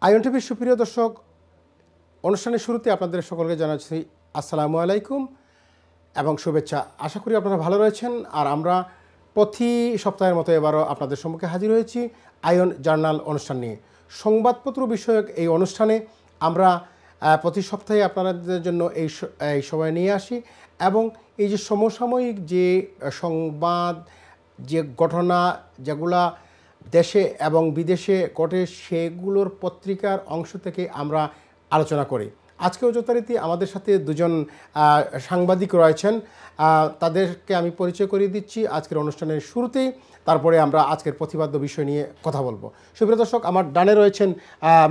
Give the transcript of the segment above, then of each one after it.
In টিভির সুপ্রিয় দর্শক, অনুষ্ঠানের শুরুতে আপনাদের সকলকে জানাচ্ছি আসসালামু আলাইকুম এবং শুভেচ্ছা। আশা করি আপনারা ভালো রয়েছেন। আর আমরা প্রতি সপ্তাহের মতো এবারও আপনাদের সম্মুখে হাজির হয়েছি আইএন জার্নাল অনুষ্ঠান নিয়ে। সংবাদপত্র বিষয়ক এই অনুষ্ঠানে আমরা প্রতি সপ্তাহে আপনাদের জন্য এই সময় নিয়ে আসি এবং এই যে সমসাময়িক যে সংবাদ, যে ঘটনা যেগুলা দেশে এবং বিদেশে ঘটে, সেগুলোর পত্রিকার অংশ থেকে আমরা আলোচনা করি। আজকেও যথারীতি আমাদের সাথে দুজন সাংবাদিক রয়েছেন, তাদেরকে আমি পরিচয় করিয়ে দিচ্ছি আজকের অনুষ্ঠানের শুরুতেই, তারপরে আমরা আজকের প্রতিপাদ্য বিষয় নিয়ে কথা বলবো। সুপ্রিয় দর্শক, আমার ডানে রয়েছেন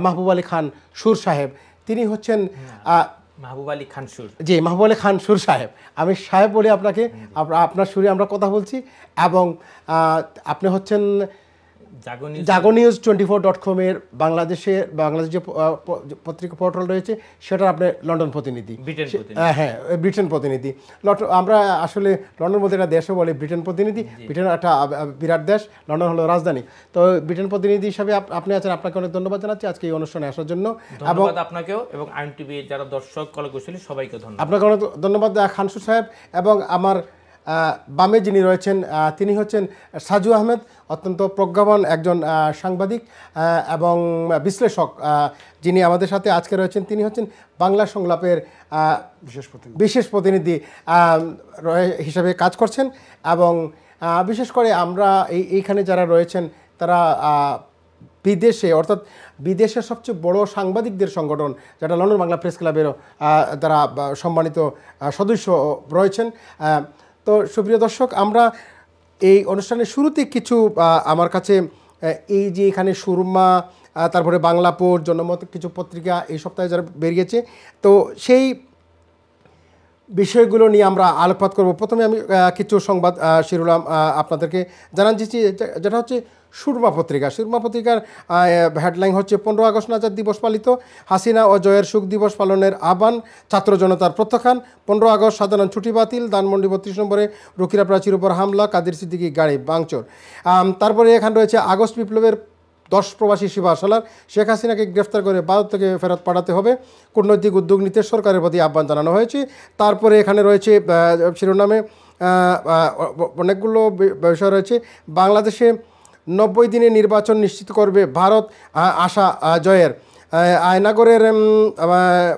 মাহবুব আলী খান সুর সাহেব। তিনি হচ্ছেন মাহবুব আলী খান সুর। জি, মাহবুব আলী খান সুর সাহেব। আমি সাহেব বলি আপনাকে, আপনার সুরে আমরা কথা বলছি। এবং আপনি হচ্ছেন জাগনিউজ 24.com এর বাংলাদেশ যে পত্রিকা পোর্টাল রয়েছে সেটার আপনি লন্ডন প্রতিনিধি। হ্যাঁ, ব্রিটেন প্রতিনিধি। আমরা আসলে লন্ডন বলতে একটা দেশও বলে ব্রিটেন প্রতিনিধি। ব্রিটেন একটা বিরাট দেশ, লন্ডন হলো রাজধানী। তো ব্রিটেন প্রতিনিধি হিসাবে আপনি আছেন, আপনাকে অনেক ধন্যবাদ জানাচ্ছি আজকে এই অনুষ্ঠানে আসার জন্য। এবং আপনাকেও এবং আইএন টিভি যারা দর্শক কলাকুশলী সবাইকে ধন্যবাদ। আপনাকে অনেক ধন্যবাদ খানসুর সাহেব। এবং আমার বামে যিনি রয়েছেন তিনি হচ্ছেন সাজু আহমেদ, অত্যন্ত প্রজ্ঞাবান একজন সাংবাদিক এবং বিশ্লেষক, যিনি আমাদের সাথে আজকে রয়েছেন। তিনি হচ্ছেন বাংলা সংলাপের বিশেষ প্রতিনিধি হিসেবে কাজ করছেন। এবং বিশেষ করে আমরা এইখানে যারা রয়েছেন তারা বিদেশে, অর্থাৎ বিদেশের সবচেয়ে বড় সাংবাদিকদের সংগঠন যেটা লন্ডন বাংলা প্রেস ক্লাবেরও যারা সম্মানিত সদস্য রয়েছেন। তো সুপ্রিয় দর্শক, আমরা এই অনুষ্ঠানের শুরুতে কিছু আমার কাছে এই যে এখানে সুরমা, তারপরে বাংলাপুর, জনমত কিছু পত্রিকা এই সপ্তাহে যারা বেরিয়েছে, তো সেই বিষয়গুলো নিয়ে আমরা আলোকপাত করব। প্রথমে আমি কিছু সংবাদ শিরোনাম আপনাদেরকে জানাচ্ছি, যেটা হচ্ছে সুরমা পত্রিকা। সুরমা পত্রিকার হেডলাইন হচ্ছে 15 আগস্ট নাজাত দিবস পালিত, হাসিনা ও জয়ের সুখ দিবস পালনের আহ্বান, ছাত্র জনতার প্রত্যাখ্যান, 15 আগস্ট সাধারণ ছুটি বাতিল, ধানমন্ডি 32 নম্বরে রকিরা প্রাচীর উপর হামলা, কাদের সিদ্দিকী গাড়ি ভাঙচুর। তারপরে এখানে রয়েছে আগস্ট বিপ্লবের 10 প্রবাসী সিপাহসালার, শেখ হাসিনাকে গ্রেফতার করে ভারত থেকে ফেরত পাঠাতে হবে, কূটনৈতিক উদ্যোগ নিতে সরকারের প্রতি আহ্বান জানানো হয়েছে। তারপরে এখানে রয়েছে শিরোনামে অনেকগুলো বিষয় রয়েছে। বাংলাদেশে 90 দিনে নির্বাচন নিশ্চিত করবে ভারত, আশা জয়ের। আয়নাগরের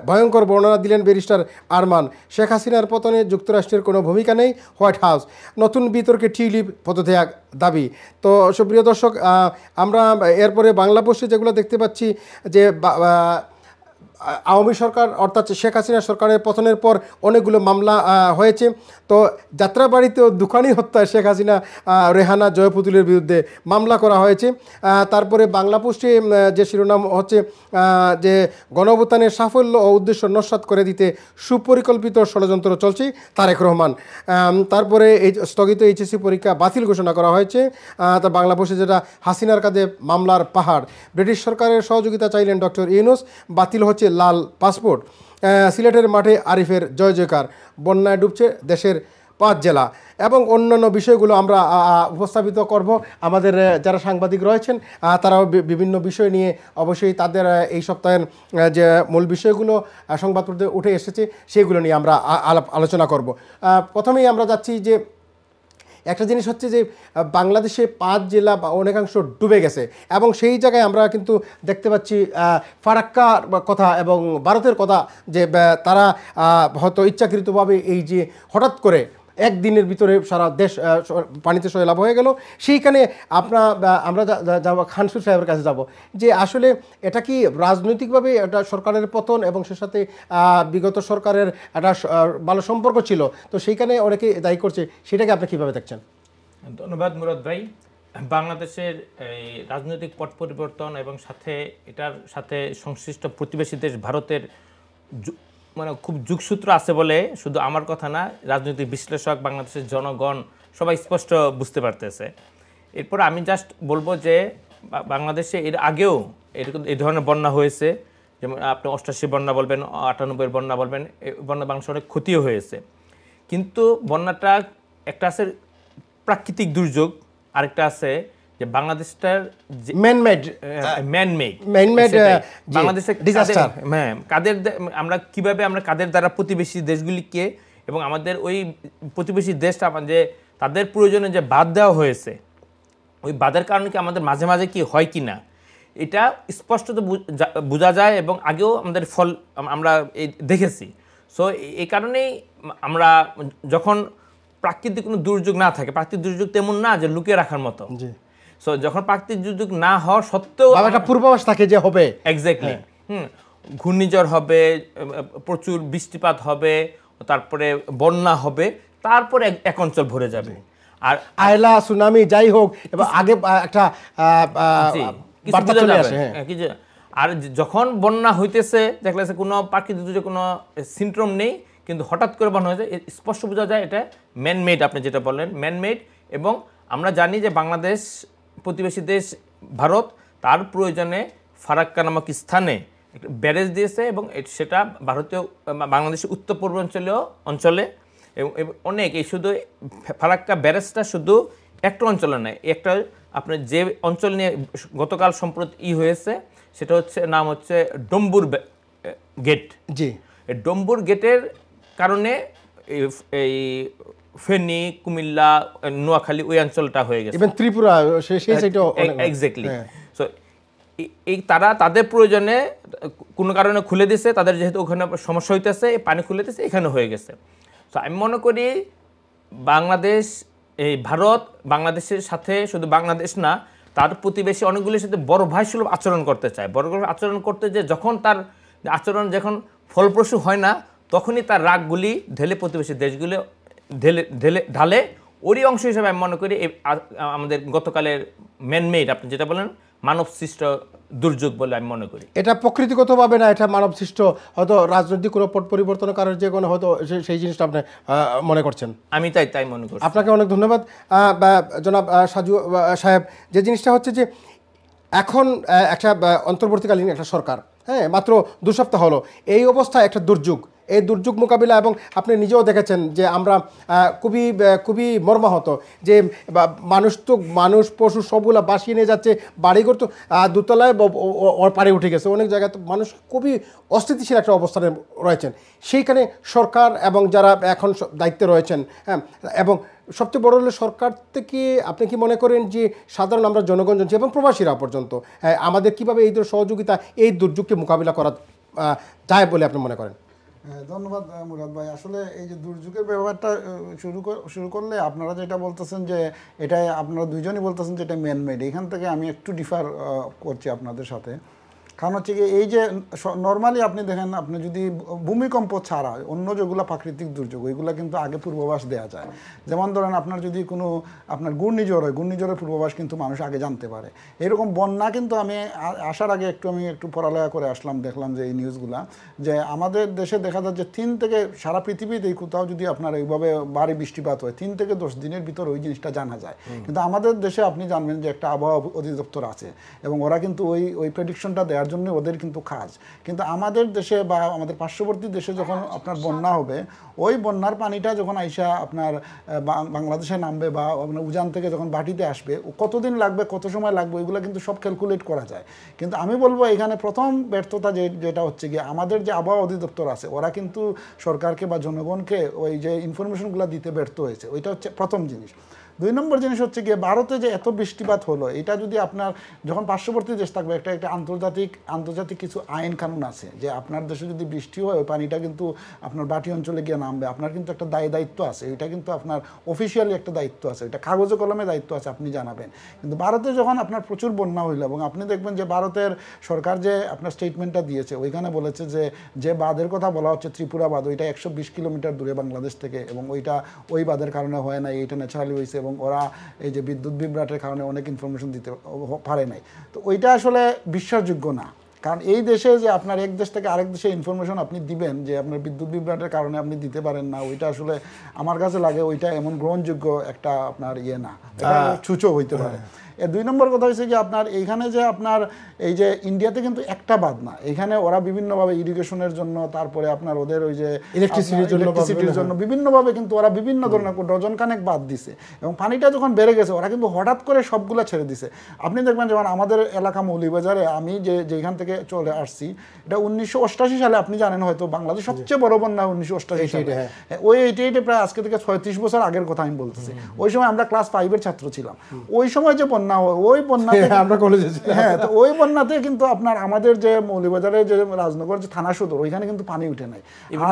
ভয়ঙ্কর বর্ণনা দিলেন ব্যারিস্টার আরমান। শেখ হাসিনার পতনে যুক্তরাষ্ট্রের কোনো ভূমিকা নেই, হোয়াইট হাউস। নতুন বিতর্কে টিউলিপ পদত্যাগ দাবি। তো সুপ্রিয় দর্শক, আমরা এরপরে বাংলা পোস্টে যেগুলো দেখতে পাচ্ছি যে আওয়ামী সরকার অর্থাৎ শেখ হাসিনা সরকারের পতনের পর অনেকগুলো মামলা হয়েছে। তো যাত্রাবাড়িতেও দোকানি হত্যায় শেখ হাসিনা, রেহানা, জয়পুতুলের বিরুদ্ধে মামলা করা হয়েছে। তারপরে বাংলা পোস্টে যে শিরোনাম হচ্ছে যে গণঅভ্যুত্থানের সাফল্য ও উদ্দেশ্য নস্যাৎ করে দিতে সুপরিকল্পিত ষড়যন্ত্র চলছে, তারেক রহমান। তারপরে এই স্থগিত এইচএসসি পরীক্ষা বাতিল ঘোষণা করা হয়েছে। তা বাংলা পোস্টে যেটা হাসিনার কাঁধে মামলার পাহাড়, ব্রিটিশ সরকারের সহযোগিতা চাইলেন ডক্টর ইউনূস, বাতিল হচ্ছে লাল পাসপোর্ট। সিলেটের মাঠে আরিফের জয় জয়কার, বন্যায় ডুবছে দেশের 5 জেলা এবং অন্যান্য বিষয়গুলো আমরা উপস্থাপিত করব। আমাদের যারা সাংবাদিক রয়েছেন তারাও বিভিন্ন বিষয় নিয়ে অবশ্যই তাদের এই সপ্তাহের যে মূল বিষয়গুলো সংবাদপত্রে উঠে এসেছে সেগুলো নিয়ে আমরা আলোচনা করব। প্রথমেই আমরা যাচ্ছি যে একটা জিনিস হচ্ছে যে বাংলাদেশে 5 জেলা বা অনেকাংশ ডুবে গেছে এবং সেই জায়গায় আমরা কিন্তু দেখতে পাচ্ছি ফারাক্কার কথা এবং ভারতের কথা, যে তারা হয়তো ইচ্ছাকৃতভাবে এই যে হঠাৎ করে একদিনের ভিতরে সারা দেশ পানিতে সয়লাভ হয়ে গেল। সেইখানে আমরা যাব খানসুর সাহেবের কাছে যাব যে আসলে এটা কি রাজনৈতিকভাবে এটা সরকারের পতন এবং সে সাথে বিগত সরকারের একটা ভালো সম্পর্ক ছিল, তো সেইখানে অনেকে দায়ী করছে, সেটাকে আপনি কীভাবে দেখছেন? ধন্যবাদ মুরাদ ভাই। বাংলাদেশের এই রাজনৈতিক পট পরিবর্তন এবং এটার সাথে সংশ্লিষ্ট প্রতিবেশী দেশ ভারতের মানে খুব যুগসূত্র আছে বলে শুধু আমার কথা না, রাজনৈতিক বিশ্লেষক, বাংলাদেশের জনগণ সবাই স্পষ্ট বুঝতে পারতেছে। এরপর আমি জাস্ট বলবো যে বাংলাদেশে এর আগেও এই ধরনের বন্যা হয়েছে, যেমন আপনি 88 বন্যা বলবেন, 98 বন্যা বলবেন, এই বন্যা বাংলাদেশে অনেক ক্ষতিও হয়েছে। কিন্তু বন্যাটা একটা আছে প্রাকৃতিক দুর্যোগ, আরেকটা আছে যে বাংলাদেশটার ম্যান মেড বাংলাদেশে ডিজাস্টার, হ্যাঁ আমরা কিভাবে আমরা কাদের দ্বারা প্রতিবেশী দেশগুলিকে এবং আমাদের ওই প্রতিবেশী দেশটা যে তাদের প্রয়োজনে যে বাদ দেওয়া হয়েছে, ওই বাদের কারণে কি আমাদের মাঝে মাঝে কি হয় কি না এটা স্পষ্টত বোঝা যায় এবং আগেও আমাদের ফল আমরা দেখেছি। সো এই কারণেই আমরা যখন প্রাকৃতিক কোনো দুর্যোগ না থাকে, প্রাকৃতিক দুর্যোগ তেমন না যে লুকিয়ে রাখার মতো, সো যখন প্রাকৃতিক দুর্যোগ না হওয়ার সত্ত্বেও একটা পূর্বাভাস থাকে যে হবে, এক্স্যাক্টলি ঘূর্ণিঝড় হবে, প্রচুর বৃষ্টিপাত হবে, তারপরে বন্যা হবে, তারপরে এক অঞ্চল ভরে যাবে। আর আয়লা সুনামি যাই হোক এবং আগে একটা বার্তা চলে আসে। আর যখন বন্যা হইতেছে দেখলেছে কোনো প্রাকৃতিক দুর্যোগ কোনো সিনড্রোম নেই, কিন্তু হঠাৎ করে বন্যা হয়ে যায়, স্পষ্ট বোঝা যায় এটা ম্যানমেড, আপনি যেটা বললেন ম্যানমেড। এবং আমরা জানি যে বাংলাদেশ প্রতিবেশী দেশ ভারত তার প্রয়োজনে ফারাক্কা নামক স্থানে ব্যারেজ দিয়েছে এবং সেটা ভারতীয় বাংলাদেশের উত্তর পূর্বাঞ্চলীয় অঞ্চলে এবং অনেক এই শুধু ফারাক্কা ব্যারেজটা শুধু একটা অঞ্চলে নয়, একটা আপনার যে অঞ্চল নিয়ে গতকাল সম্প্রতি হয়েছে সেটা হচ্ছে নাম হচ্ছে ডম্বুর গেট। জি, এই ডম্বুর গেটের কারণে এই ফেনী, কুমিল্লা, নোয়াখালী ওই অঞ্চলটা হয়ে গেছে, ইভেন ত্রিপুরা সেই সাইডও এক্স্যাক্টলি। সো এই তারা তাদের প্রয়োজনে কোনো কারণে খুলে দিছে, তাদের যেহেতু ওখানে সমস্যা হইতেছে পানি খুলে দিছে, এখানে হয়ে গেছে। তো আমি মনে করি বাংলাদেশ এই ভারত বাংলাদেশের সাথে শুধু বাংলাদেশ না, তার প্রতিবেশী অনেকগুলির সাথে বড় ভাই সুলভ আচরণ করতে চায়। বড় ভাই আচরণ করতে যে যখন তার আচরণ যখন ফলপ্রসূ হয় না, তখনই তার রাগগুলি ঢেলে প্রতিবেশী দেশগুলো ঢালে। ওরই অংশ হিসেবে আমি মনে করি আমাদের গতকালের ম্যানমেড, আপনি যেটা বলেন মানব সৃষ্ট দুর্যোগ বলে আমি মনে করি। এটা প্রকৃতিগতভাবে না, এটা মানব সৃষ্ট, হয়তো রাজনৈতিক কোনো পট পরিবর্তনের কারণে যে কোনো হয়তো সেই জিনিসটা আপনি মনে করছেন। আমি তাই মনে করি। আপনাকে অনেক ধন্যবাদ জনাব সাজু সাহেব। যে জিনিসটা হচ্ছে যে এখন একটা অন্তর্বর্তীকালীন একটা সরকার, হ্যাঁ মাত্র 2 সপ্তাহ হলো, এই অবস্থায় একটা দুর্যোগ, এই দুর্যোগ মোকাবিলা, এবং আপনি নিজেও দেখেছেন যে আমরা খুবই মর্মাহত যে মানুষ পশু সবগুলা বাসিয়ে নিয়ে যাচ্ছে, বাড়িঘর তো দোতলায় পাড়ে উঠে গেছে, অনেক জায়গায় তো মানুষ খুবই অস্থিতিশীল একটা অবস্থানে রয়েছেন। সেইখানে সরকার এবং যারা এখন দায়িত্বে রয়েছেন, হ্যাঁ, এবং সবচেয়ে বড় হলো সরকার থেকে আপনি কি মনে করেন যে সাধারণ আমরা জনগণ এবং প্রবাসীরা পর্যন্ত আমাদের কিভাবে এই সহযোগিতা এই দুর্যোগকে মোকাবিলা করা যায় বলে আপনি মনে করেন? ধন্যবাদ মুরাদ ভাই। আসলে এই যে দুর্যোগের ব্যাপারটা শুরু করলে আপনারা যেটা বলতেছেন যে এটা আপনারা দুইজনই বলতেছেন যে এটা ম্যানমেড, এখান থেকে আমি একটু ডিফার করছি আপনাদের সাথে। কারণ হচ্ছে কি, এই যে নর্মালি আপনি দেখেন, আপনি যদি ভূমিকম্প ছাড়া অন্য যেগুলো প্রাকৃতিক দুর্যোগ ওইগুলো কিন্তু আগে পূর্বাভাস দেওয়া যায়। যেমন ধরেন আপনার যদি কোনো আপনার ঘূর্ণিঝড় হয়, ঘূর্ণিঝড়ের পূর্বাভাস কিন্তু মানুষ আগে জানতে পারে। এরকম বন্যা কিন্তু আমি আসার আগে আমি একটু পড়ালেখা করে আসলাম, দেখলাম যে এই নিউজগুলা যে আমাদের দেশে দেখা যায় যে 3 থেকে সারা পৃথিবীতেই কোথাও যদি আপনার এইভাবে ভারী বৃষ্টিপাত হয় 3 থেকে 10 দিনের ভিতর ওই জিনিসটা জানা যায়। কিন্তু আমাদের দেশে আপনি জানবেন যে একটা আবহাওয়া অধিদপ্তর আছে এবং ওরা কিন্তু ওই প্রেডিকশনটা দেওয়ার জন্য ওদের কিন্তু কাজ। কিন্তু আমাদের দেশে বা আমাদের পার্শ্ববর্তী দেশে যখন আপনার বন্যা হবে, ওই বন্যার পানিটা যখন আইসা আপনার বাংলাদেশে নামবে বা আপনার উজান থেকে যখন বাটিতে আসবে, কতদিন লাগবে, কত সময় লাগবে, ওইগুলো কিন্তু সব ক্যালকুলেট করা যায়। কিন্তু আমি বলবো এখানে প্রথম ব্যর্থতা যেটা হচ্ছে গিয়ে আমাদের যে আবহাওয়া অধিদপ্তর আছে, ওরা কিন্তু সরকারকে বা জনগণকে ওই যে ইনফরমেশনগুলো দিতে ব্যর্থ হয়েছে। ওইটা হচ্ছে প্রথম জিনিস। 2 নম্বর জিনিস হচ্ছে গিয়ে ভারতে যে এত বৃষ্টিপাত হলো, এটা যদি আপনার যখন পার্শ্ববর্তী দেশ থাকবে, একটা আন্তর্জাতিক কিছু আইন কানুন আছে যে আপনার দেশে যদি বৃষ্টি হয় ওই পানিটা কিন্তু আপনার বাটি অঞ্চলে গিয়ে নামবে, আপনার কিন্তু একটা দায়িত্ব আছে, এটা কিন্তু আপনার অফিসিয়ালি একটা দায়িত্ব আছে, এটা কাগজে কলমে দায়িত্ব আছে, আপনি জানাবেন। কিন্তু ভারতে যখন আপনার প্রচুর বন্যা হইল, এবং আপনি দেখবেন যে ভারতের সরকার যে আপনার স্টেটমেন্টটা দিয়েছে ওইখানে বলেছে যে বাঁধের কথা বলা হচ্ছে ত্রিপুরা বাঁধ, ওইটা 120 কিলোমিটার দূরে বাংলাদেশ থেকে, এবং ওই বাঁধের কারণে হয় না, এইটা ন্যাচারালি হয়েছে, এবং ওরা এই যে বিদ্যুৎ বিভ্রাটের কারণে অনেক ইনফরমেশন দিতে পারে নাই। তো ওইটা আসলে বিশ্বাসযোগ্য না। কারণ এই দেশে যে আপনার এক দেশ থেকে আরেক দেশে ইনফরমেশন আপনি দিবেন যে আপনার বিদ্যুৎ বিভ্রাটের কারণে আপনি দিতে পারেন না, ওইটা আসলে আমার কাছে লাগে ওইটা এমন গ্রহণযোগ্য একটা আপনার ইয়ে না, সূচক হইতে পারে। 2 নম্বর কথা হচ্ছে যে আপনার এইখানে যে আপনার এই যে ইন্ডিয়াতে কিন্তু একটা বাঁধ না, এখানে ওরা বিভিন্নভাবে ইরিগেশনের জন্য, তারপরে আপনার ওদের ওই যে ইলেকট্রিসিটির জন্য বিভিন্নভাবে কিন্তু ওরা বিভিন্ন ধরনের ডজন খানেক বাঁধ দিছে, এবং পানিটা যখন বেড়ে গেছে ওরা কিন্তু হঠাৎ করে সবগুলা ছেড়ে দিছে। আপনি দেখবেন যেমন আমাদের এলাকা মৌলভীবাজারে, আমি যেখান থেকে চলে আসছি, এটা 1988 সালে, আপনি জানেন হয়তো, বাংলাদেশ সবচেয়ে বড় বন্যা 1988 সালে, ওই 88 প্রায় আজকে থেকে 36 বছর আগের কথা আমি বলতেছি। ওই সময় আমরা ক্লাস 5 এর ছাত্র ছিলাম। ওই সময় যে বন্যা হয়, ওই বন্যাতে আমরা কলেজে ছিলাম, হ্যাঁ, তো ওই বন্যাতে কিন্তু আপনার আমাদের যে মৌলভীবাজারের যে রাজনগর যে থানা সদর, ওইখানে কিন্তু পানি উঠে নাই।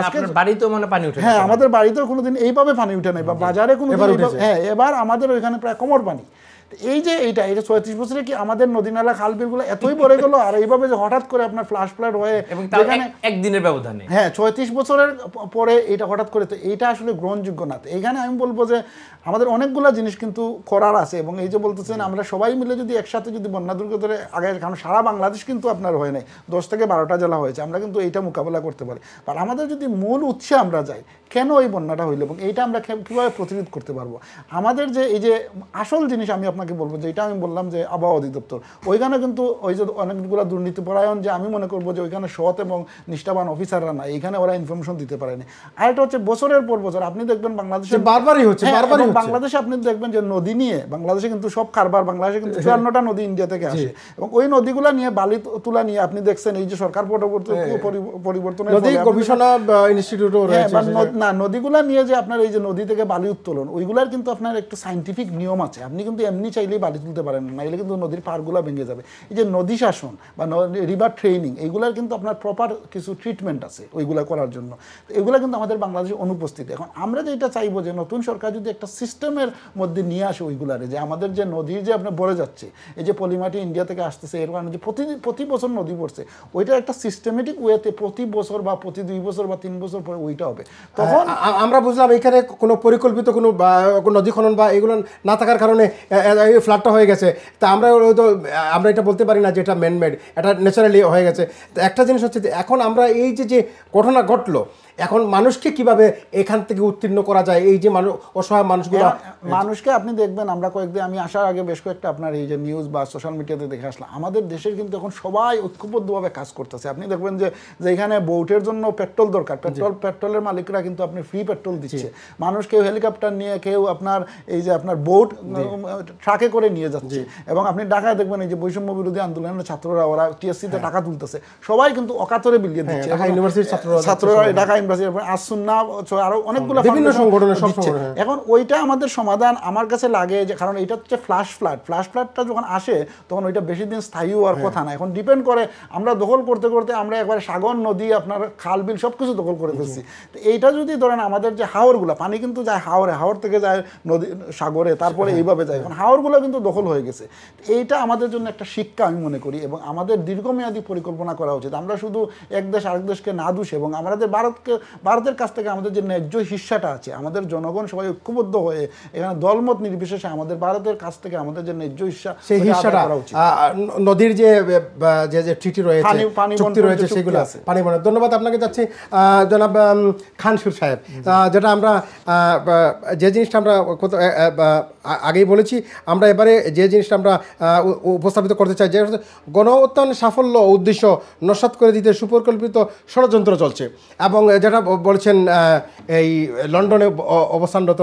আজকে বাড়িতেও মানে পানি উঠে, হ্যাঁ, আমাদের বাড়িতেও কোনোদিন এইভাবে পানি উঠে নাই, বা বাজারে কোনোদিন, হ্যাঁ, এবার আমাদের ওইখানে প্রায় কোমর পানি। এই যে এইটা 36 বছরে কি আমাদের নদী নালা খাল বিলগুলো এতই ভরে গেল, আর এইভাবে যে হঠাৎ করে আপনার ফ্লাশ ফ্লাড হয়ে, এবং একদিনের ব্যবধানে, হ্যাঁ, 36 বছরের পরে এটা হঠাৎ করে, তো এইটা আসলে গ্রহণযোগ্য না। এইখানে আমি বলবো যে আমাদের অনেকগুলো জিনিস কিন্তু করার আছে, এবং এই যে বলতেছেন আমরা সবাই মিলে যদি একসাথে যদি বন্যা দুর্গতের আগে, কারণ সারা বাংলাদেশ কিন্তু আপনার হয় নাই, 10 থেকে 12টা জেলা হয়েছে, আমরা কিন্তু এইটা মোকাবেলা করতে পারি। আর আমাদের যদি মূল উৎসে আমরা যাই, কেন এই বন্যাটা হইলো এবং এইটা আমরা কীভাবে প্রতিরোধ করতে পারবো, আমাদের যে এই যে আসল জিনিস আমি আপনাকে বলবো, যে এটা আমি বললাম যে আবহাওয়া অধিদপ্তর, ওইখানে কিন্তু ওই যে অনেকগুলো দুর্নীতিপরায়ণ, যে আমি মনে করবো যে ওইখানে সৎ এবং নিষ্ঠাবান অফিসাররা না, এইখানে ওরা ইনফরমেশন দিতে পারেনি। আর এটা হচ্ছে বছরের পর বছর আপনি দেখবেন বাংলাদেশে বারবারই হচ্ছে, বাংলাদেশে আপনি দেখবেন যে নদী নিয়ে বাংলাদেশে কিন্তু সব কারবার, বাংলাদেশে কিন্তু 54টা নদী ইন্ডিয়া থেকে আসে, এবং ওই নদীগুলা নিয়ে বালি তোলা নিয়ে আপনি দেখছেন এই যে সরকার পরিবর্তনের গবেষণা ইনস্টিটিউটও রয়েছে না, নদীগুলা নিয়ে যে আপনার এই যে নদী থেকে বালি উত্তোলন, ওইগুলার কিন্তু আপনার একটু সাইন্টিফিক নিয়ম আছে। আপনি কিন্তু এমনি চাইলেই বালি তুলতে পারেন না, এলে কিন্তু নদীর পাড়গুলা ভেঙে যাবে। এই যে নদী শাসন বা রিভার ট্রেনিং, এইগুলার কিন্তু আপনার প্রপার কিছু ট্রিটমেন্ট আছে ওইগুলা করার জন্য, এগুলা কিন্তু আমাদের বাংলাদেশে অনুপস্থিত। এখন আমরা যেটা চাইবো যে নতুন সরকার যদি একটা সিস্টেমের মধ্যে নিয়ে আসে ওইগুলারে, যে আমাদের যে নদীর যে আপনার ভরে যাচ্ছে, এই যে পলিমাটি ইন্ডিয়া থেকে আসতেছে, এর কারণে যে প্রতি বছর নদী পড়ছে, ওইটা একটা সিস্টেমেটিক ওয়েতে প্রতি বছর বা প্রতি 2 বছর বা 3 বছর পরে ওইটা হবে। তখন আমরা বুঝলাম এখানে কোনো পরিকল্পিত কোনো নদী খনন বা এগুলো না থাকার কারণে এই ফ্লাডটা হয়ে গেছে। তা আমরা এটা বলতে পারি না যে এটা ম্যানমেড, এটা ন্যাচারালি হয়ে গেছে। তো একটা জিনিস হচ্ছে যে এখন আমরা এই যে ঘটনা ঘটলো, এখন মানুষকে কিভাবে এখান থেকে উত্তীর্ণ করা যায়, এই যে অসহায় মানুষকে আপনি দেখবেন, আমরা কয়েকদিন, আমি আসার আগে বেশ কয়েকটা আপনার এই যে নিউজ বা সোশ্যাল মিডিয়াতে দেখে আসলাম, আমাদের দেশের কিন্তু এখন সবাই ঐক্যবদ্ধভাবে কাজ করতেছে। আপনি দেখবেন যে এখানে বোটের জন্য পেট্রোল দরকার, পেট্রোলের মালিকরা কিন্তু আপনি ফ্রি পেট্রোল দিচ্ছে, মানুষ কেউ হেলিকপ্টার নিয়ে, কেউ আপনার এই যে আপনার বোট ট্রাকে করে নিয়ে যাচ্ছে। এবং আপনি ঢাকায় দেখবেন এই যে বৈষম্য বিরোধী আন্দোলনের ছাত্ররা, ওরা টিএসসিতে টাকা তুলতেছে, সবাই কিন্তু অকাতরে বিলিয়ে দিচ্ছে, ছাত্ররা ঢাকা আরো অনেকগুলো বিভিন্ন সংগঠনের। এখন ওইটা আমাদের সমাধান আমার কাছে লাগে, যে কারণ এটা হচ্ছে ফ্লাশ ফ্লাডটা যখন আসে তখন ওইটা বেশি দিন স্থায়ী হওয়ার কথা না। এখন ডিপেন্ড করে আমরা দখল করতে করতে আমরা একবারে সাগর, নদী, আপনার খাল বিল সবকিছু দখল করে ফেলছি। তো এইটা যদি ধরেন আমাদের যে হাওরগুলো, পানি কিন্তু যায় হাওর থেকে যায় নদী, সাগরে, তারপরে এইভাবে যায়, এখন হাওরগুলো কিন্তু দখল হয়ে গেছে। এইটা আমাদের জন্য একটা শিক্ষা আমি মনে করি, এবং আমাদের দীর্ঘমেয়াদী পরিকল্পনা করা উচিত। আমরা শুধু এক দেশ আরেক দেশকে না দোষে, এবং আমাদের ভারতের কাছ থেকে আমাদের যে ন্যায্য হিস্সাটা আছে, আমাদের জনগণ সবাই ঐক্যবদ্ধ হয়ে এখানে দলমত নির্বিশেষে আমাদের ভারতের কাছ থেকে আমাদের যে ন্যায্য হিস্সা, সেই হিস্সাটা নদীর যে ট্রিটি রয়েছে, চুক্তি রয়েছে, সেগুলো পানি বন্টন। ধন্যবাদ আপনাকে যাচ্ছি জনাব খান সুর সাহেব। যেটা আমরা যে জিনিসটা আমরা আগেই বলেছি, আমরা এবারে যে জিনিসটা আমরা উপস্থাপিত করতে চাই, যে গণ অভ্যুত্থানের সাফল্য উদ্দেশ্য নস্যাৎ করে দিতে সুপরিকল্পিত ষড়যন্ত্র চলছে। এবং যেটা বলছেন এই লন্ডনে অবস্থানরত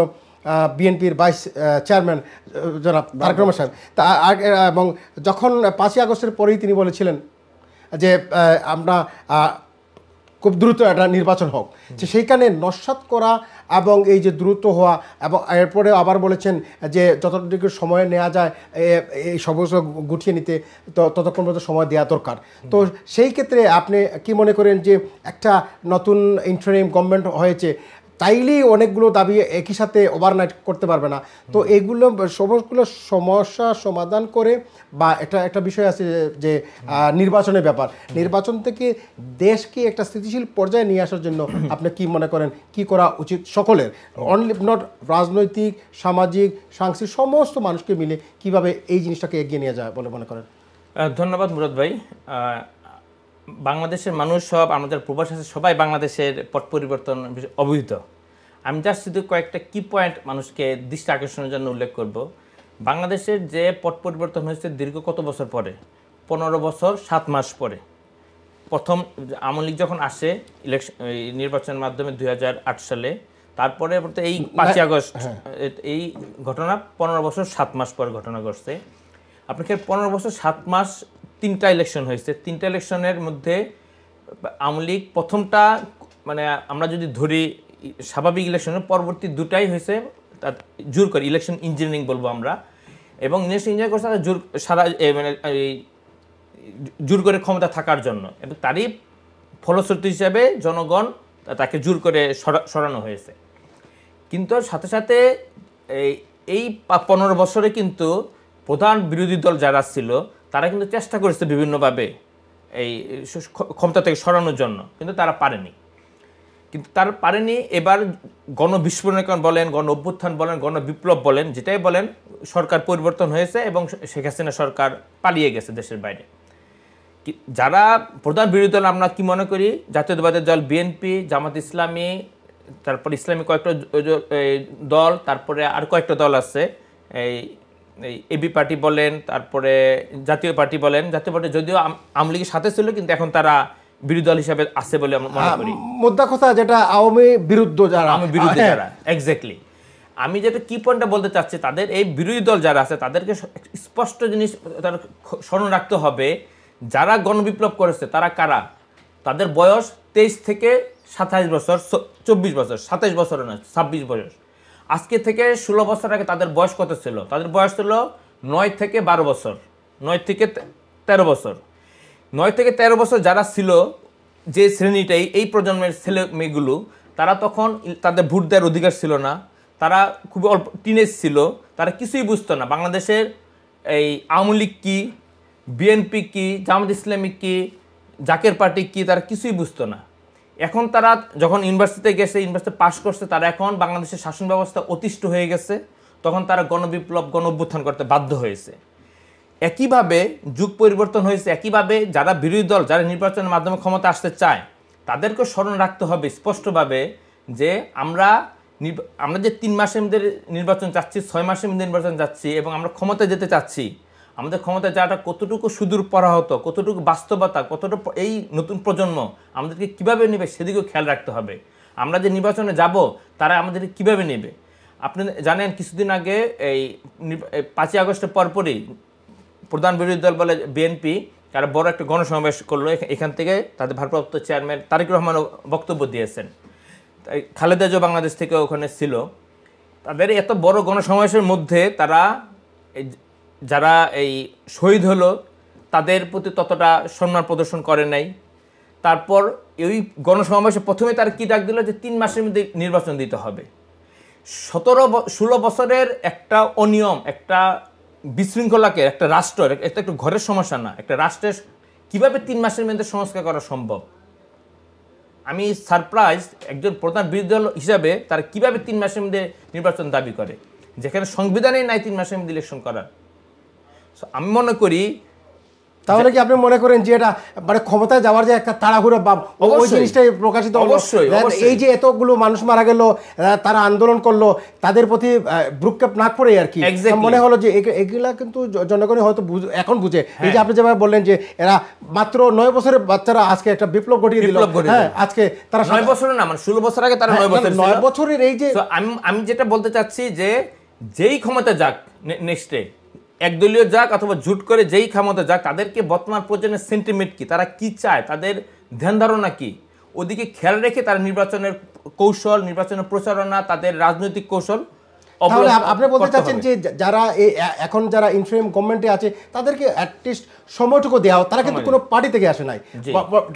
বিএনপির ভাইস চেয়ারম্যান জনাব তারেক রহমান সাহেব, এবং যখন 5ই আগস্টের পরেই তিনি বলেছিলেন যে আমরা খুব দ্রুত একটা নির্বাচন হোক, যে সেইখানে নস্যাৎ করা এবং এই যে দ্রুত হওয়া, এবং এরপরে আবার বলেছেন যে যতটুকু সময় নেওয়া যায় এই সমস্ত গুটিয়ে নিতে ততক্ষণ পর্যন্ত সময় দেওয়া দরকার। তো সেই ক্ষেত্রে আপনি কি মনে করেন যে একটা নতুন ইন্টারিম গভর্নমেন্ট হয়েছে, তাইলেই অনেকগুলো দাবি একই সাথে ওভারনাইট করতে পারবে না, তো এইগুলো সমস্তগুলো সমস্যা সমাধান করে, বা একটা বিষয় আছে যে নির্বাচনের ব্যাপার, নির্বাচন থেকে দেশকে একটা স্থিতিশীল পর্যায়ে নিয়ে আসার জন্য আপনি কি মনে করেন কি করা উচিত সকলের, অনলি নট রাজনৈতিক, সামাজিক, সাংস্কৃতিক সমস্ত মানুষকে মিলে কিভাবে এই জিনিসটাকে এগিয়ে নিয়ে যায় বলে মনে করেন? ধন্যবাদ মুরাদ ভাই। বাংলাদেশের মানুষ সব, আমাদের প্রবাসী আছে সবাই বাংলাদেশের পট পরিবর্তন অবহিত। আমি জাস্ট শুধু কয়েকটা কি পয়েন্ট মানুষকে দৃষ্টি আকর্ষণের জন্য উল্লেখ করব। বাংলাদেশের যে পট পরিবর্তন হয়েছে দীর্ঘ কত বছর পরে, 15 বছর 7 মাস পরে। প্রথম আওয়ামী লীগ যখন আসে ইলেকশন নির্বাচনের মাধ্যমে 2008 সালে, তারপরে এই 5ই আগস্ট এই ঘটনা 15 বছর 7 মাস পরে ঘটনা ঘটছে। আপনাকে 15 বছর 7 মাস 3টা ইলেকশন হয়েছে। 3টা ইলেকশনের মধ্যে আওয়ামী লীগ প্রথমটা মানে আমরা যদি ধরি স্বাভাবিক ইলেকশনের পরবর্তী দুটাই হয়েছে তার জোর করে ইলেকশন ইঞ্জিনিয়ারিং বলবো আমরা, এবং ইলেকশন ইঞ্জিনিয়ারিং করছে জোর সারা মানে জোর করে ক্ষমতা থাকার জন্য, এবং তারই ফলশ্রুতি হিসাবে জনগণ তাকে জোর করে সরানো হয়েছে। কিন্তু সাথে সাথে এই 15 বছরে কিন্তু প্রধান বিরোধী দল যারা ছিল তারা কিন্তু চেষ্টা করেছে বিভিন্নভাবে এই ক্ষমতা থেকে সরানোর জন্য, কিন্তু তারা পারেনি। এবার গণবিস্ফোরণ বলেন, গণ অভ্যুত্থান বলেন, গণবিপ্লব বলেন, যেটাই বলেন, সরকার পরিবর্তন হয়েছে এবং শেখ হাসিনা সরকার পালিয়ে গেছে দেশের বাইরে। যারা প্রধান বিরোধী দল আমরা কি মনে করি, জাতীয়তাবাদী দল বিএনপি, জামাত ইসলামী, তারপর ইসলামী কয়েকটা দল, তারপরে আর কয়েকটা দল আছে, এই এবি পার্টি বলেন, তারপরে জাতীয় পার্টি বলেন। জাতীয় পার্টি যদিও আওয়ামী লীগের সাথে ছিল, কিন্তু এখন তারা বিরোধী দল হিসাবে আছে বলে আমরা মনে করি। মোদ্দা কথা যেটা আওয়ামী বিরুদ্ধ যারা, এক্স্যাক্টলি। আমি যেটা কি পয়েন্টটা বলতে চাচ্ছি, তাদের এই বিরোধী দল যারা আছে তাদেরকে স্পষ্ট জিনিস তার স্মরণ রাখতে হবে, যারা গণবিপ্লব করেছে তারা কারা। তাদের বয়স 23 থেকে 27 বছর, 24 বছর, 27 বছর নয়, 26 বছর। আজকে থেকে 16 বছর আগে তাদের বয়স কত ছিল? তাদের বয়স ছিল 9 থেকে 12 বছর, 9 থেকে 13 বছর। 9 থেকে 13 বছর যারা ছিল, যে শ্রেণীটাই এই প্রজন্মের ছেলে মেয়েগুলো, তারা তখন তাদের ভোট দেওয়ার অধিকার ছিল না, তারা খুবই অল্প টিনেজ ছিল, তারা কিছুই বুঝতো না বাংলাদেশের এই আওয়ামী লীগ কী, বিএনপি কী, জামাত ইসলামী কী, জাকের পার্টি কী, তারা কিছুই বুঝতো না। এখন তারা যখন ইউনিভার্সিটিতে গেছে, ইউনিভার্সিটি পাশ করছে, তারা এখন বাংলাদেশের শাসন ব্যবস্থা অতিষ্ঠ হয়ে গেছে, তখন তারা গণবিপ্লব, গণ অভ্যুত্থান করতে বাধ্য হয়েছে। একইভাবে যুগ পরিবর্তন হয়েছে, একইভাবে যারা বিরোধী দল, যারা নির্বাচনের মাধ্যমে ক্ষমতা আসতে চায়, তাদেরকে স্মরণ রাখতে হবে স্পষ্টভাবে যে আমরা যে 3 মাসের মধ্যে নির্বাচন চাচ্ছি, 6 মাসের মধ্যে নির্বাচন চাচ্ছি, এবং আমরা ক্ষমতা যেতে চাচ্ছি, আমাদের ক্ষমতা যাওয়াটা কতটুকু সুদূর পরাহত, কতটুকু বাস্তবতা, কতটুকু এই নতুন প্রজন্ম আমাদেরকে কীভাবে নেবে সেদিকেও খেয়াল রাখতে হবে। আমরা যে নির্বাচনে যাব তারা আমাদেরকে কীভাবে নেবে। আপনি জানেন কিছুদিন আগে এই 5ই আগস্টের পরপরই প্রধান বিরোধী দল বলে বিএনপি তারা বড় একটা গণসমাবেশ করলো। এখান থেকে তাদের ভারপ্রাপ্ত চেয়ারম্যান তারেক রহমানও বক্তব্য দিয়েছেন, খালেদা জিয়া বাংলাদেশ থেকে ওখানে ছিল। তাদের এত বড় গণসমাবেশের মধ্যে তারা যারা এই শহীদ হলো তাদের প্রতি ততটা সম্মান প্রদর্শন করে নাই। তারপর এই গণসমাবেশে প্রথমে তারা কী ডাক দিল যে 3 মাসের মধ্যে নির্বাচন দিতে হবে। 16 বছরের একটা অনিয়ম, একটা বিশৃঙ্খলাকে একটা রাষ্ট্রের, একটা ঘরের সমস্যা না, একটা রাষ্ট্রের কীভাবে 3 মাসের মধ্যে সংস্কার করা সম্ভব? আমি সারপ্রাইজ একজন প্রধান বিরোধী দল হিসাবে তারা কীভাবে 3 মাসের মধ্যে নির্বাচন দাবি করে, যেখানে সংবিধানেই নাই 3 মাসের মধ্যে ইলেকশন করার। আমি মনে করি তাহলে কি আপনি মনে করেন যে এটা মানে ক্ষমতায় যাওয়ার যে একটা তাড়াহুড়ো ভাব, ওই জিনিসটাই প্রকাশিত হলো? এই যে এতগুলো মানুষ মারা গেল, তারা আন্দোলন করলো, তাদের প্রতি ভ্রুক্ষেপ না করে আর কি মনে হলো যে এগুলা কিন্তু জনগণই হয়তো এখন বুঝে। এই যে আপনি যেভাবে বললেন যে এরা মাত্র 9 বছরের বাচ্চারা আজকে একটা বিপ্লব ঘটিয়ে দিল। হ্যাঁ, আজকে তারা 9 বছরের না, মানে 16 বছর আগে তারা 9 বছরের এই যে আমি যেটা বলতে চাচ্ছি যে যেই ক্ষমতা যাক নেক্সটে, একদলীয় যাক অথবা জুট করে যেই ক্ষমতা যাক, তাদেরকে বর্তমান প্রজন্মের সেন্টিমেন্ট কি, তারা কি চায়, তাদের ধ্যান ধারণা কি, ওদিকে খেয়াল রেখে তারা নির্বাচনের কৌশল, নির্বাচনের প্রচারণা, তাদের রাজনৈতিক কৌশল। তাহলে আপনি বলতে চাচ্ছেন যে যারা এখন যারা ইনফ্রেম গভর্নমেন্টে আছে তাদেরকে অ্যাটলিস্ট সময়টুকু দেওয়া, তারা কিন্তু কোনো পার্টি থেকে আসে নাই,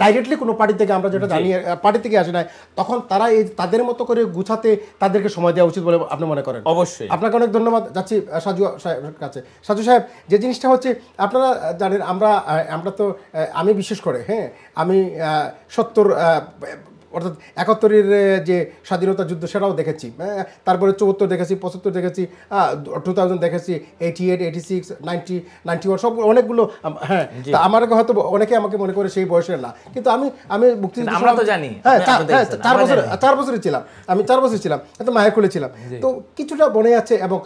ডাইরেক্টলি কোনো পার্টি থেকে, আমরা যেটা জানি পার্টি থেকে আসে নাই, তখন তারা এই তাদের মতো করে গুছাতে তাদেরকে সময় দেওয়া উচিত বলে আপনি মনে করেন? অবশ্যই। আপনাকে অনেক ধন্যবাদ যাচ্ছি সাজু সাহেবের কাছে। সাজু সাহেব, যে জিনিসটা হচ্ছে আপনারা জানেন, আমরা তো আমি বিশেষ করে আমি 70 অর্থাৎ 71-এর যে স্বাধীনতা যুদ্ধ সেটাও দেখেছি, তারপরে 74 দেখেছি, 75 দেখেছি, 2000 দেখেছি, 88, 86, 90, 91 সব অনেকগুলো। হ্যাঁ, তা আমার হয়তো অনেকে আমাকে মনে করে সেই বয়সের না, কিন্তু আমি মুক্তিযুদ্ধ আমরা তো জানি। হ্যাঁ, 4 বছরই ছিলাম, আমি 4 বছর ছিলাম, এত মায়ের কোলে ছিলাম, তো কিছুটা মনে আছে। এবং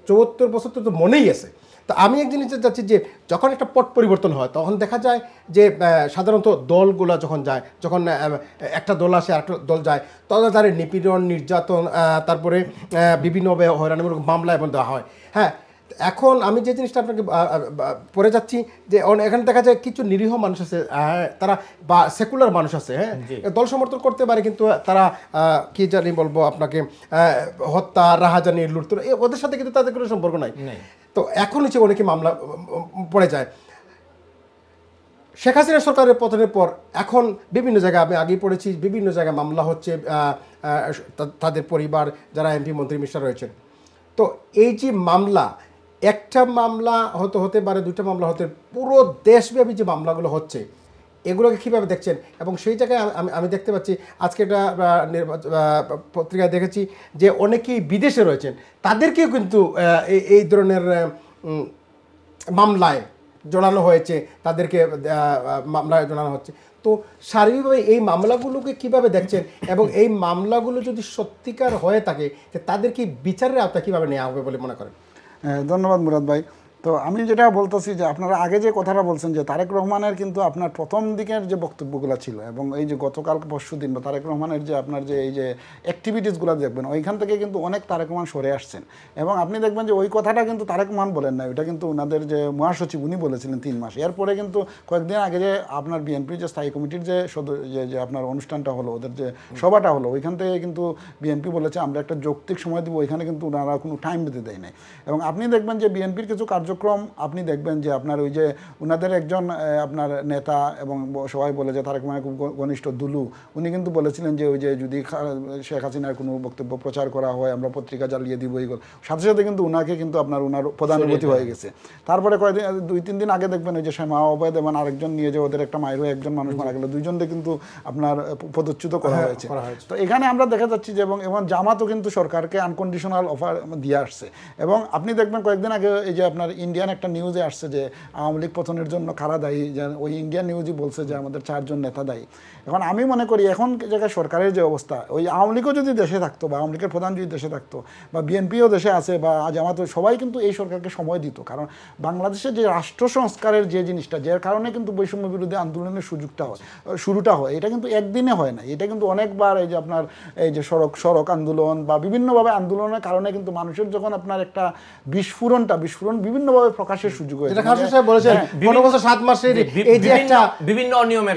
74-75 তো মনেই আছে। তো আমি এক জিনিস চাচ্ছি যে যখন একটা পট পরিবর্তন হয় তখন দেখা যায় যে সাধারণত দলগুলো যখন যায়, যখন একটা দল আসে আরেকটা দল যায়, তখন তাদের নিপীড়ন, নির্যাতন, তারপরে বিভিন্নভাবে হয়রানিমূলক মামলা এবং দেওয়া হয়। হ্যাঁ, এখন আমি যে জিনিসটা আপনাকে পড়ে যাচ্ছি যে এখানে দেখা যায় কিছু নিরীহ মানুষ আছে, তারা বা সেকুলার মানুষ আছে, হ্যাঁ, দল সমর্থন করতে পারে, কিন্তু তারা কি জানি বলবো আপনাকে, হত্যা, রাহাজানি, লুটতর, ওদের সাথে কিন্তু তাদের কোনো সম্পর্ক নাই। তো এখন হচ্ছে অনেকে মামলা পড়ে যায়। শেখ হাসিনা সরকারের পতনের পর এখন বিভিন্ন জায়গায়, আমি আগেই পড়েছি, বিভিন্ন জায়গায় মামলা হচ্ছে তাদের পরিবার, যারা এমপি মন্ত্রী মিনিস্টার রয়েছেন। তো এই যে মামলা, একটা মামলা হতে পারে, দুইটা মামলা হতে, পুরো দেশব্যাপী যে মামলাগুলো হচ্ছে এগুলোকে কীভাবে দেখছেন? এবং সেই জায়গায় আমি দেখতে পাচ্ছি আজকে একটা পত্রিকায় দেখেছি যে অনেকেই বিদেশে রয়েছেন, তাদেরকেও কিন্তু এই ধরনের মামলায় জড়ানো হয়েছে, তাদেরকে মামলায় জড়ানো হচ্ছে। তো সার্বিকভাবে এই মামলাগুলোকে কিভাবে দেখছেন, এবং এই মামলাগুলো যদি সত্যিকার হয়ে থাকে তাদেরকে বিচারের আওতায় কীভাবে নেওয়া হবে বলে মনে করেন? ধন্যবাদ মুরাদ ভাই। তো আমি যেটা বলতেছি যে আপনারা আগে যে কথাটা বলছেন যে তারেক রহমানের কিন্তু আপনার প্রথম দিকের যে বক্তব্যগুলো ছিল, এবং এই যে গতকাল পরশুদিন বা তারেক রহমানের যে আপনার যে এই যে অ্যাক্টিভিটিসগুলো দেখবেন, ওইখান থেকে কিন্তু অনেক তারেক রহমান সরে আসছেন। এবং আপনি দেখবেন যে ওই কথাটা কিন্তু তারেক রহমান বলেন না, ওইটা কিন্তু ওনাদের যে মহাসচিব উনি বলেছিলেন 3 মাস। এরপরে কিন্তু কয়েকদিন আগে যে আপনার বিএনপির যে স্থায়ী কমিটির যে আপনার অনুষ্ঠানটা হলো, ওদের যে সভাটা হলো, ওইখান থেকে কিন্তু বিএনপি বলেছে আমরা একটা যৌক্তিক সময় দিব, ওইখানে কিন্তু ওনারা কোনো টাইম বেঁধে দেয় নাই। এবং আপনি দেখবেন যে বিএনপির কিছু কার্যক্রম আপনি দেখবেন যে আপনার ওই যে ওনাদের একজন আপনার নেতা, এবং সবাই বলে যে তারেক রহমানের খুব ঘনিষ্ঠ দুলু, উনি কিন্তু বলেছিলেন যে ওই যে যদি শেখ হাসিনার কোনো বক্তব্য প্রচার করা হয় আমরা পত্রিকা জ্বালিয়ে দিব, এইগুলো সাথে সাথে কিন্তু ওনাকে কিন্তু আপনার ওনার প্রধানমন্ত্রী হয়ে গেছে। তারপরে কয়েকদিন 2-3 দিন আগে দেখবেন ওই যে শ্যামা অবৈধ এবং আরেকজন নিয়ে যে ওদের একটা মায়েরও একজন মানুষ মারা গেল, দুইজনকে কিন্তু আপনার পদচ্যুত করা হয়েছে। তো এখানে আমরা দেখা যাচ্ছি যে এবং জামাতও কিন্তু সরকারকে আনকন্ডিশনাল অফার দিয়ে আসছে। এবং আপনি দেখবেন কয়েকদিন আগে এই যে আপনার ইন্ডিয়ান একটা নিউজে আসছে যে আওয়ামী লীগ পতনের জন্য কারা দায়ী, যে ওই ইন্ডিয়ান নিউজই বলছে যে আমাদের 4 জন নেতা দায়ী। এখন আমি মনে করি এখন জায়গায় সরকারের যে অবস্থা, ওই আওয়ামী লীগও যদি দেশে থাকতো, বা আওয়ামী লীগের প্রধান যদি দেশে থাকতো, বা বিএনপিও দেশে আছে, বা জামাত, সবাই কিন্তু এই সরকারকে সময় দিত। কারণ বাংলাদেশের যে রাষ্ট্র সংস্কারের যে জিনিসটা, যার কারণে কিন্তু বৈষম্য বিরোধী আন্দোলনের শুরুটা হয়, এটা কিন্তু একদিনে হয় না, এটা কিন্তু অনেকবার এই যে আপনার এই যে সড়ক আন্দোলন বা বিভিন্নভাবে আন্দোলনের কারণে কিন্তু মানুষের যখন আপনার একটা বিস্ফোরণ বিভিন্নভাবে প্রকাশের সুযোগ হয়েছে। বিভিন্ন অনিয়মের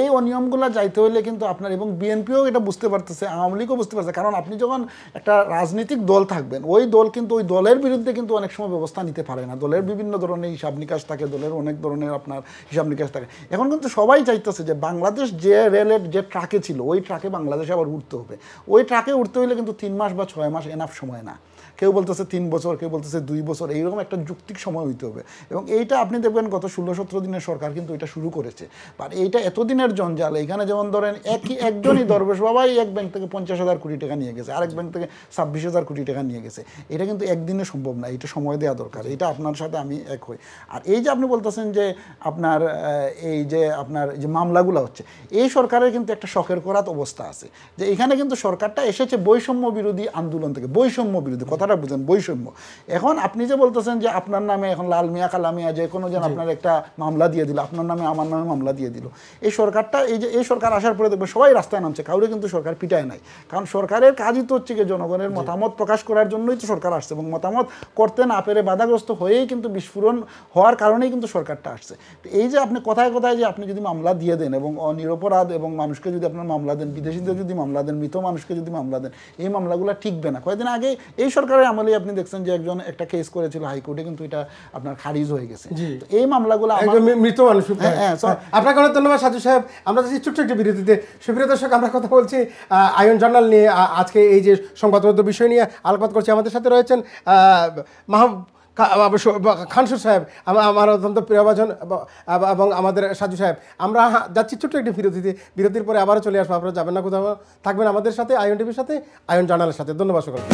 এই অনিয়মগুলো যাইতে হলে কিন্তু আপনার, এবং বিএনপিও এটা বুঝতে পারতেছে, আওয়ামী লীগও বুঝতে পারছে। কারণ আপনি যখন একটা রাজনৈতিক দল থাকবেন, ওই দল কিন্তু ওই দলের বিরুদ্ধে কিন্তু অনেক সময় ব্যবস্থা নিতে পারে না। দলের বিভিন্ন ধরনের হিসাব নিকাশ থাকে, দলের অনেক ধরনের আপনার হিসাব নিকাশ থাকে। এখন কিন্তু সবাই চাইতেছে যে বাংলাদেশ যে রেলের যে ট্রাকে ছিল, ওই ট্রাকে বাংলাদেশে আবার উঠতে হবে। ওই ট্রাকে উঠতে হলে কিন্তু 3 মাস বা 6 মাস এনাফ সময় না। কেউ বলতেছে 3 বছর, কেউ বলতেছে 2 বছর, এইরকম একটা যৌক্তিক সময় হইতে হবে। এবং এইটা আপনি দেখবেন গত 16-17 দিনের সরকার কিন্তু এটা শুরু করেছে। আর এইটা এতদিনের জঞ্জাল, এখানে যেমন ধরেন একজনই দরবেশ বাবাই এক ব্যাংক থেকে 50,000 কোটি টাকা নিয়ে গেছে, আরেক ব্যাংক থেকে 26,000 কোটি টাকা নিয়ে গেছে। এটা কিন্তু একদিনে সম্ভব না, এটা সময় দেওয়া দরকার। এটা আপনার সাথে আমি এক হই। আর এই যে আপনি বলতেছেন যে আপনার এই যে আপনার যে মামলাগুলো হচ্ছে, এই সরকারের কিন্তু একটা শখের করাত অবস্থা আছে, যে এখানে কিন্তু সরকারটা এসেছে বৈষম্য বিরোধী আন্দোলন থেকে। বৈষম্য বিরোধী কথাটা বুঝেন, বৈষম্য। এখন আপনি যে বলতেছেন যে আপনার নামে এখন লাল মিয়া কালা মিয়া যে কোনো যেন আপনার একটা মামলা দিয়ে দিল, আপনার নামে আমার নামে মামলা দিয়ে দিল, এই সরকারটা এই সরকার আসার পরে দেখবে সবাই রাস্তায় নামছে, কাউরে কিন্তু সরকার পিটায় নাই। কারণ সরকারের কাজই তো হচ্ছে কি জনগণের মতামত প্রকাশ করার জন্যই তো সরকার আসছে, এবং মতামত করতে না পেরে বাধাগ্রস্ত হয়েই কিন্তু বিস্ফোরণ হওয়ার কারণেই কিন্তু সরকারটা আসছে। এই যে আপনি কথায় কথায় যে আপনি যদি মামলা দিয়ে দেন, এবং নিরপরাধ এবং মানুষকে যদি আপনার মামলা দেন, বিদেশিদের যদি মামলা দেন, মৃত মানুষকে যদি মামলা দেন, এই মামলাগুলো ঠিকবে না। কয়েকদিন আগে এই সরকারের আমলে আপনি দেখছেন যে একজন একটা কেস করেছিল হাইকোর্টে, কিন্তু এটা আপনার খারিজ হয়ে গেছে। এই মামলাগুলো মৃত মানুষ। আপনাকে অনেক ধন্যবাদ সাজু সাহেব। আমরা যাচ্ছি ছোট্ট একটি বিরতিতে। সুপ্রিয় দর্শক, আমরা কথা বলছি আয়ন জার্নাল নিয়ে। আজকে এই যে সংবাদবদ্ধ বিষয় নিয়ে আলোকপাত করছি। আমাদের সাথে রয়েছেন খানসুর সাহেব, আমার অত্যন্ত প্রিয়ভাজন, এবং আমাদের সাজু সাহেব। আমরা যাচ্ছি ছোট্ট একটি বিরতিতে। বিরতির পরে আবারও চলে আসবো। আপনারা যাবেন না কোথাও, থাকবেন আমাদের সাথে, আয়ন টিভির সাথে, আয়ন জার্নালের সাথে। ধন্যবাদ সকলকে।